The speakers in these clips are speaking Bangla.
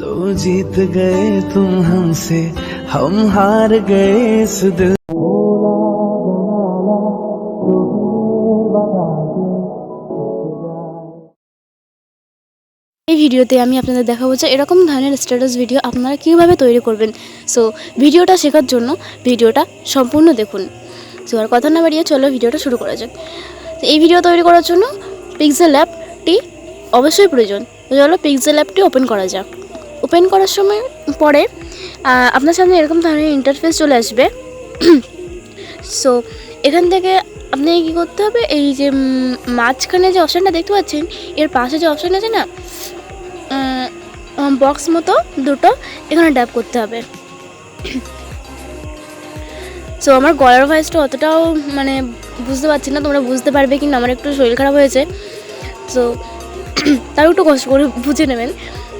लो जीत गए तुम हमसे, हम हार गए इस दिल। এই ভিডিওতে আমি আপনাদের দেখাবো যে এরকম ধরনের স্ট্যাটাস ভিডিও আপনারা কীভাবে তৈরি করবেন। সো ভিডিওটা শেখার জন্য ভিডিওটা সম্পূর্ণ দেখুন। সো আর কথা না বাড়িয়ে চলো ভিডিওটা শুরু করা যাক। তো এই ভিডিও তৈরি করার জন্য পিক্সেল অ্যাপটি অবশ্যই প্রয়োজন। তো চলো পিক্সেল অ্যাপটি ওপেন করা যাক। ওপেন করার সময় পরে আপনার সামনে এরকম ধরনের ইন্টারফেস চলে আসবে। সো এখান থেকে আপনি কী করতে হবে, এই যে মাঝখানে যে অপশানটা দেখতে পাচ্ছেন এর পাশে যে অপশান আছে না, বক্স মতো দুটো, এখানে ট্যাপ করতে হবে। সো আমার গলার ভয়েসটা অতটাও মানে বুঝতে পারছি না, তোমরা বুঝতে পারবে কিন্তু আমার একটু শরীর খারাপ হয়েছে। সো তাও একটু কষ্ট করে বুঝে নেবেন।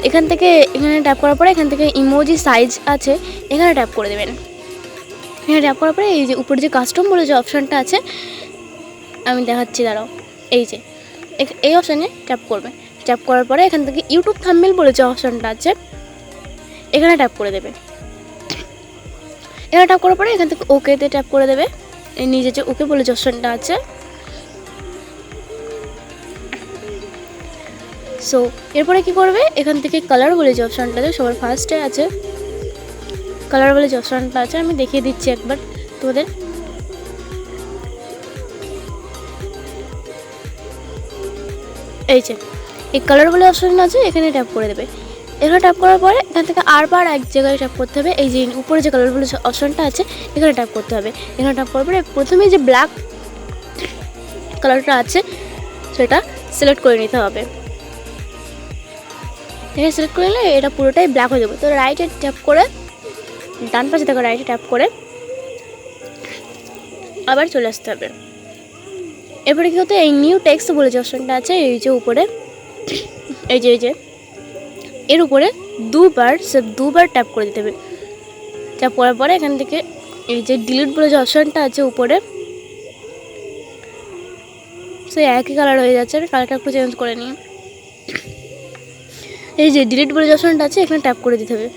এখান থেকে এখানে ট্যাপ করার পরে এখান থেকে ইমোজি সাইজ আছে, এখানে ট্যাপ করে দেবেন। এখানে ট্যাপ করার পরে এই যে উপরে যে কাস্টম বলে যে অপশানটা আছে, আমি দেখাচ্ছি দাঁড়াও, এই যে এই অপশানে ট্যাপ করবে। ট্যাপ করার পরে এখান থেকে ইউটিউব থাম্বনেল বলে যে অপশানটা আছে, এখানে ট্যাপ করে দেবে। এখানে ট্যাপ করার পরে এখান থেকে ওকেতে ট্যাপ করে দেবে। এই নিচে যে ওকে বলে যে অপশানটা আছে, সো এরপরে কি করবে, এখান থেকে কালার বলে যে অপশানটা আছে সবার ফার্স্টে আছে, কালার বলে যে অপশানটা আছে আমি দেখিয়ে দিচ্ছি একবার তোমাদের। এই যে এই কালার বলে অপশান আছে, এখানে ট্যাপ করে দেবে। এখানে ট্যাপ করার পরে এখান থেকে আরবার এক জায়গায় ট্যাপ করতে হবে। এই যে উপরে যে কালার বলে অপশানটা আছে এখানে ট্যাপ করতে হবে। এখানে ট্যাপ করার পরে প্রথমে যে ব্ল্যাক কালারটা আছে সেটা সিলেক্ট করে নিতে হবে। এখানে সিলেক্ট করে নিলে এটা পুরোটাই ব্ল্যাক হয়ে যাবে। তো রাইটে ট্যাপ করে, ডান পাশে থেকে রাইটে ট্যাপ করে আবার চলে আসতে হবে। এরপরে কী হতো, এই নিউ টেক্সট বলে যে অপশানটা আছে এই যে উপরে, এই যে এর উপরে দুবার ট্যাপ করে দিতে হবে। ট্যাপ করার পরে এখান থেকে এই যে ডিলিট বলে যে অপশানটা আছে উপরে, সে একই কালার হয়ে যাচ্ছে, আমি কালারটা একটু চেঞ্জ করে নিই। এই যে ডিলিট বলে যে অপশানটা আছে এখানে ট্যাপ করে দিতে হবে,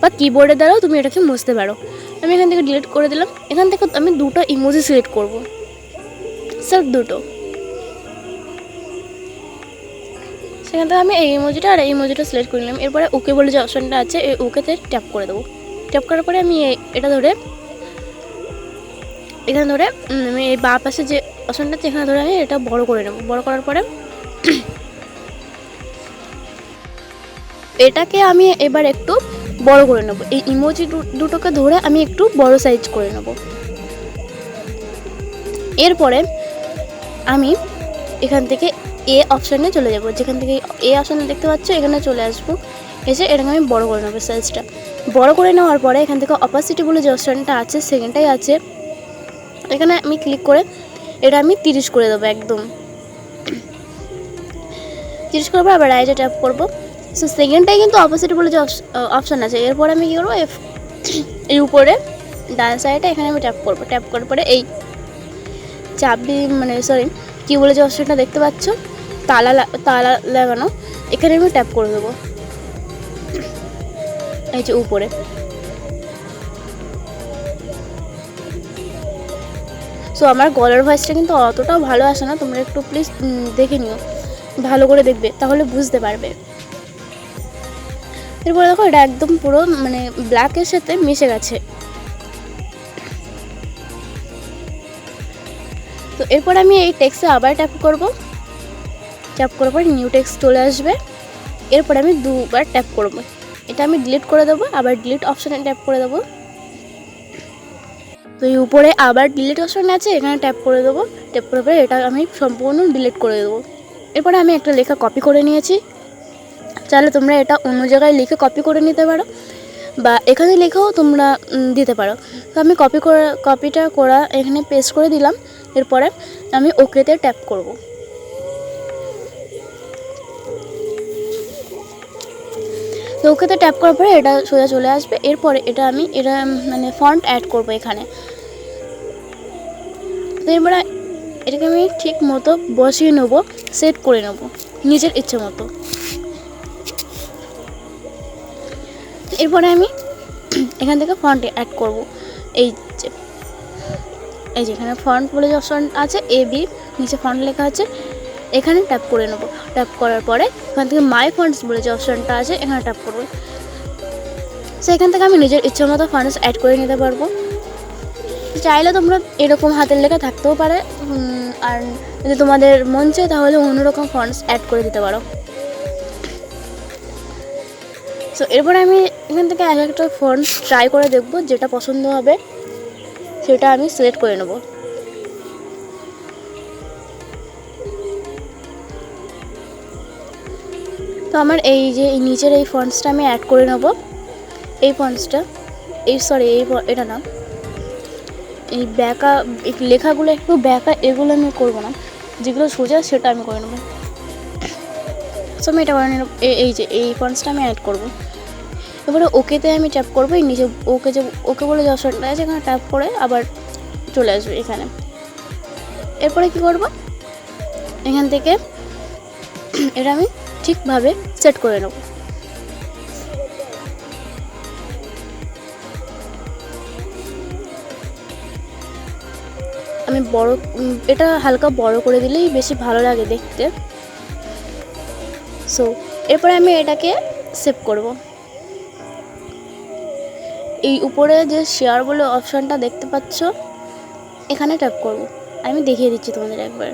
বা কিবোর্ডের দ্বারাও তুমি এটাকে মুছতে পারো। আমি এখান থেকে ডিলিট করে দিলাম। এখান থেকে আমি দুটো ইমোজি সিলেক্ট করব, স্যার দুটো। সেখান থেকে আমি এই ইমোজিটা আর এই ইমোজিটা সিলেক্ট করে নিলাম। এরপরে ওকে বলে যে অপশানটা আছে এই ওকেতে ট্যাপ করে দেবো। ট্যাপ করার পরে আমি এটা ধরে এখানে ধরে আমি এই বাঁ পাশে যে অপশানটা আছে এখানে ধরে আমি এটা বড় করে নেব। বড় করার পরে এটাকে আমি এবার একটু বড় করে নেব। এই ইমোজি দুটোকে ধরে আমি একটু বড় সাইজ করে নেব। এরপরে আমি এখান থেকে এ অপশানে চলে যাব। যেখান থেকে এ অপশানে দেখতে পাচ্ছ এখানে চলে আসবো, এসে এটাকে আমি বড় করে নেবো সাইজটা। বড় করে নেওয়ার পরে এখান থেকে অপাসিটি বলে যে অপশানটা আছে সেকেন্ডটাই আছে, এখানে আমি ক্লিক করে এটা আমি 30 করে দেবো একদম। 30 করার পর আবার রাইটে ট্যাপ করবো। সো সেকেন্ডটাই কিন্তু অপোজিট বলে যে অপশান আছে। এরপর আমি কী করবো, এই উপরে ডান সাইডে এখানে আমি ট্যাপ করবো। ট্যাপ করার পরে এই কী বলে যে অপশানটা দেখতে পাচ্ছ তালা লাগানো, এখানে আমি ট্যাপ করে দেবো এই যে উপরে। সো আমার গলার ভয়েসটা কিন্তু অতটাও ভালো আসে না, তোমরা একটু প্লিজ দেখে নিও, ভালো করে দেখবে তাহলে বুঝতে পারবে। এরপরে দেখো এটা একদম পুরো মানে ব্ল্যাকের সাথে মিশে গেছে। তো এরপর আমি এই টেক্সটে আবার ট্যাপ করব। ট্যাপ করার পর নিউ টেক্সট চলে আসবে। এরপর আমি দুবার ট্যাপ করব। এটা আমি ডিলিট করে দেবো, আবার ডিলিট অপশানে ট্যাপ করে দেবো। তো এই উপরে আবার ডিলিট অপশান আছে, এখানে ট্যাপ করে দেবো। ট্যাপ করার পরে এটা আমি সম্পূর্ণ ডিলিট করে দেবো। এরপরে আমি একটা লেখা কপি করে নিয়েছি, চাইলে তোমরা এটা অন্য জায়গায় লিখে কপি করে নিতে পারো, বা এখানে লেখাও তোমরা দিতে পারো। তো আমি কপিটা করা এখানে পেস্ট করে দিলাম। এরপরে আমি ওকেতে ট্যাপ করব। তো ওকেতে ট্যাপ করার পরে এটা সোজা চলে আসবে। এরপরে এটা মানে ফন্ট অ্যাড করব এখানে। তো এরপরে এটাকে আমি ঠিক মতো বসিয়ে নেব, সেট করে নেব নিজের ইচ্ছে মতো। এরপরে আমি এখান থেকে ফন্ট অ্যাড করব। এই যে এখানে ফন্ট বলে যে অপশন আছে AB, নিচে ফন্ট লেখা আছে, এখানে ট্যাপ করে নেব। ট্যাপ করার পরে এখান থেকে মাই ফন্টস বলে যে অপশনটা আছে এখানে ট্যাপ করব। সো এখান থেকে আমি নিজের ইচ্ছা মতো ফন্টস অ্যাড করে নিতে পারবো। চাইলে তোমরা এরকম হাতের লেখা থাকতেও পারে, আর যদি তোমাদের মন চায় তাহলে অন্যরকম ফন্টস অ্যাড করে দিতে পারো। সো এরপরে আমি এখান থেকে এক একটা ফন্ট ট্রাই করে দেখব, যেটা পছন্দ হবে সেটা আমি সিলেক্ট করে নেব। তো আমার এই যে এই নিচের এই ফন্টসটা আমি অ্যাড করে নেব। এই ফন্টসটা এটা না, এই ব্যাকা লেখাগুলো একটু ব্যাকা, এগুলো আমি করবো না, যেগুলো সোজা সেটা আমি করে নেব। সো আমি এটা করে নেব। এই যে এই ফন্টসটা আমি অ্যাড করব। এবারে ওকেতে আমি ট্যাপ করবো। এই নিচে ওকে বলে যে অপশনটা আছে এখানে ট্যাপ করে আবার চলে আসবে এখানে। এরপরে কি করব, এখান থেকে এটা আমি ঠিকভাবে সেট করে নেব। আমি এটা হালকা বড় করে দিলেই বেশি ভালো লাগে দেখতে। সো এরপরে আমি এটাকে সেভ করব। এই উপরে যে শেয়ার বলে অপশনটা দেখতে পাচ্ছ এখানে ট্যাপ করব। আমি দেখিয়ে দিচ্ছি তোমাদের একবার।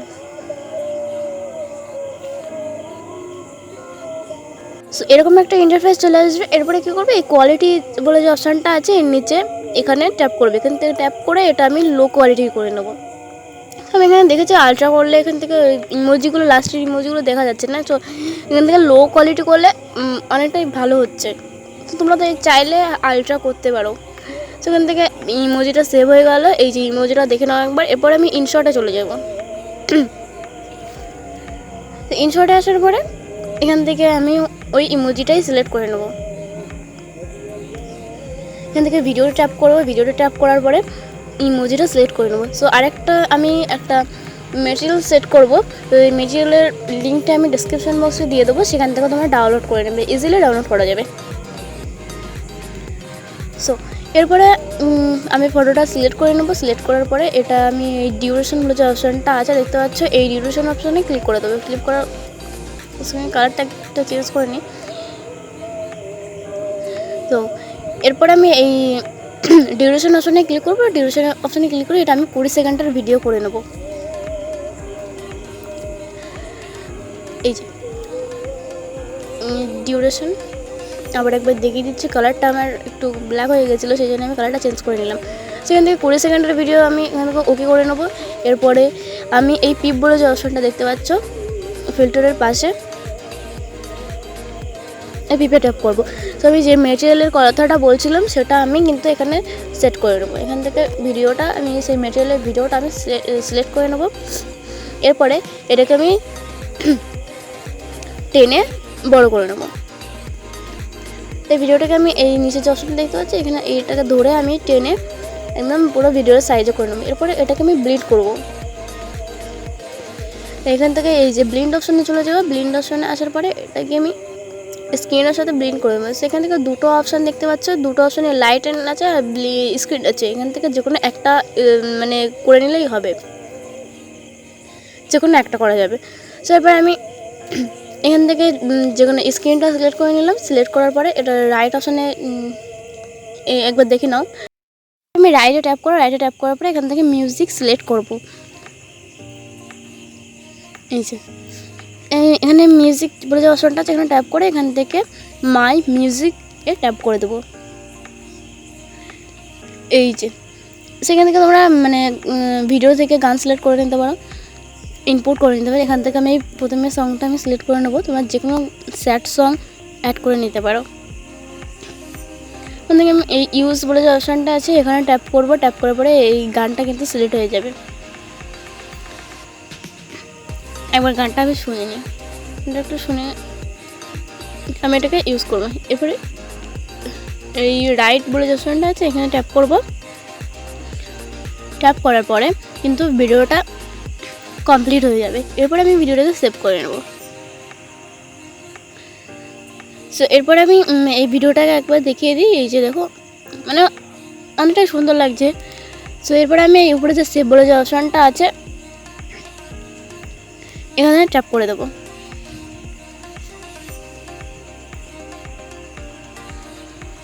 সো এরকম একটা ইন্টারফেস চলে আসবে। এরপরে কী করবে, এই কোয়ালিটি বলে যে অপশানটা আছে এর নিচে এখানে ট্যাপ করবে। এখান থেকে ট্যাপ করে এটা আমি লো কোয়ালিটি করে নেব। আমি এখানে দেখেছি আলট্রা করলে এখান থেকে ইমোজিগুলো, লাস্টের ইমোজিগুলো দেখা যাচ্ছে না। তো এখান থেকে লো কোয়ালিটি করলে অনেকটাই ভালো হচ্ছে। তো তোমরা তো চাইলে আলট্রা করতে পারো। তো এখান থেকে ইমোজিটা সেভ হয়ে গেল। এই যে ইমোজিটা দেখে নাও একবার। এরপরে আমি ইনশটে চলে যাব। তো ইনশটে আসার পরে এখান থেকে আমি ওই ইমোজিটাই সিলেক্ট করে নেব। এখান থেকে ভিডিওটা ট্যাপ করবো। ভিডিওটা ট্যাপ করার পরে ইমোজিটা সিলেক্ট করে নেব। সো আরেকটা আমি একটা মেটেরিয়াল সেট করব। তো এই মেটেরিয়ালের লিঙ্কটা আমি ডিসক্রিপশন বক্সে দিয়ে দেবো, সেখান থেকে তোমরা ডাউনলোড করে নেবে, ইজিলি ডাউনলোড করা যাবে। সো এরপরে আমি ফটোটা সিলেক্ট করে নেব। সিলেক্ট করার পরে এটা আমি এই ডিউরেশন বলে যে অপশানটা আছে দেখতে পাচ্ছ, এই ডিউরেশন অপশানে ক্লিক করে দেবো। ক্লিক করার কালারটা একটা চেঞ্জ করে নিই। তো এরপরে আমি এই ডিউরেশন অপশানে ক্লিক করবো। ডিউরেশন অপশানে ক্লিক করে এটা আমি 20 সেকেন্ডের ভিডিও করে নেব। এই যে ডিউরেশন আবার একবার দেখিয়ে দিচ্ছি। কালারটা আমার একটু ব্ল্যাক হয়ে গেছিলো, সেই জন্য আমি কালারটা চেঞ্জ করে নিলাম। সেখান থেকে 20 সেকেন্ডের ভিডিও আমি এখান থেকে ওকে করে নেব। এরপরে আমি এই পিপ বলে যে অপশানটা দেখতে পাচ্ছ ফিল্টারের পাশে, এই পিপে ট্যাপ করবো। তো আমি যে মেটেরিয়ালের কথাটা বলছিলাম সেটা আমি কিন্তু এখানে সেট করে নেবো। এখান থেকে ভিডিওটা আমি সেই মেটেরিয়ালের ভিডিওটা আমি সিলেক্ট করে নেব। এরপরে এটাকে আমি টেনে বড় করে নেব। এই ভিডিওটাকে আমি এই নিচে যে অপশনটা দেখতে পাচ্ছি এখানে এইটাকে ধরে আমি টেনে একদম পুরো ভিডিওর সাইজে করে নেব। এরপরে এটাকে আমি ব্লিন্ড করব। এখান থেকে এই যে ব্লিন্ড অপশনে চলে যাবো। ব্লিন্ড অপশনে আসার পরে এটাকে আমি স্ক্রিনের সাথে ব্লিন্ড করে দেবো। সেখান থেকে দুটো অপশান দেখতে পাচ্ছ, দুটো অপশানে লাইট অ্যান্ড আছে আর স্ক্রিন আছে। এখান থেকে যে কোনো একটা মানে করে নিলেই হবে, যে কোনো একটা করা যাবে। সো এরপর আমি এখান থেকে যে কোনো স্ক্রিনটা সিলেক্ট করে নিলাম। সিলেক্ট করার পরে এটা রাইট অপশানে একবার দেখে নাও। আমি রাইটে ট্যাপ করার পরে এখান থেকে মিউজিক সিলেক্ট করব। এই যে এখানে মিউজিক বলে যে অপশনটা আছে এখানে ট্যাপ করে এখান থেকে মাই মিউজিকে ট্যাপ করে দেবো। এই যে সেখান থেকে তোমরা মানে ভিডিও থেকে গান সিলেক্ট করে নিতে পারো, ইনপুট করে নিতে পারো। এখান থেকে আমি প্রথমে সংটা আমি সিলেক্ট করে নেবো। তোমরা যে কোনো স্যাড সং অ্যাড করে নিতে পারো। ওখান থেকে আমি এই ইউজ বলে যে অপশানটা আছে এখানে ট্যাপ করবো। ট্যাপ করার পরে এই গানটা কিন্তু সিলেক্ট হয়ে যাবে। একবার গানটা আমি শুনে নিই, একটু শুনে আমি এটাকে ইউজ করবো। এরপরে এই রাইট বলে যে অপশানটা আছে এখানে ট্যাপ করব। ট্যাপ করার পরে কিন্তু ভিডিওটা কমপ্লিট হয়ে যাবে। এরপরে আমি ভিডিওটাকে সেভ করে নেব। সো এরপর আমি এই ভিডিওটাকে একবার দেখিয়ে দিই। এই যে দেখো মানে অনেকটাই সুন্দর লাগছে। সো এরপরে আমি এই উপরে যে সেভ বলে যে অপশানটা আছে এখানে ট্যাপ করে দেবো।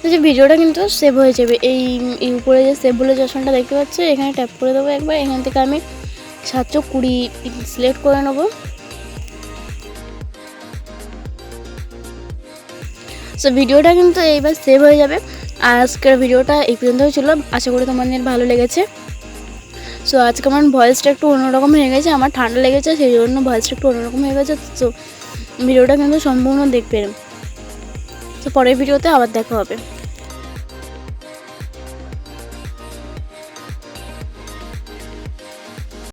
তো যে ভিডিওটা কিন্তু সেভ হয়ে যাবে। এই উপরে যে সেভ বলে যে অপশানটা দেখতে পাচ্ছ এখানে ট্যাপ করে দেবো একবার। এখান থেকে আমি 720 সিলেক্ট করে নেবো। সো ভিডিওটা কিন্তু এইবার সেভ হয়ে যাবে। আর আজকের ভিডিওটা এই পর্যন্তই ছিল। আশা করি তোমাদের ভালো লেগেছে। সো আজকে আমার ভয়েসটা একটু অন্যরকম হয়ে গেছে, আমার ঠান্ডা লেগেছে সেই জন্য ভয়েসটা একটু অন্যরকম হয়ে গেছে। সো ভিডিওটা কিন্তু সম্পূর্ণ দেখবেন। তো পরের ভিডিওতে আবার দেখা হবে।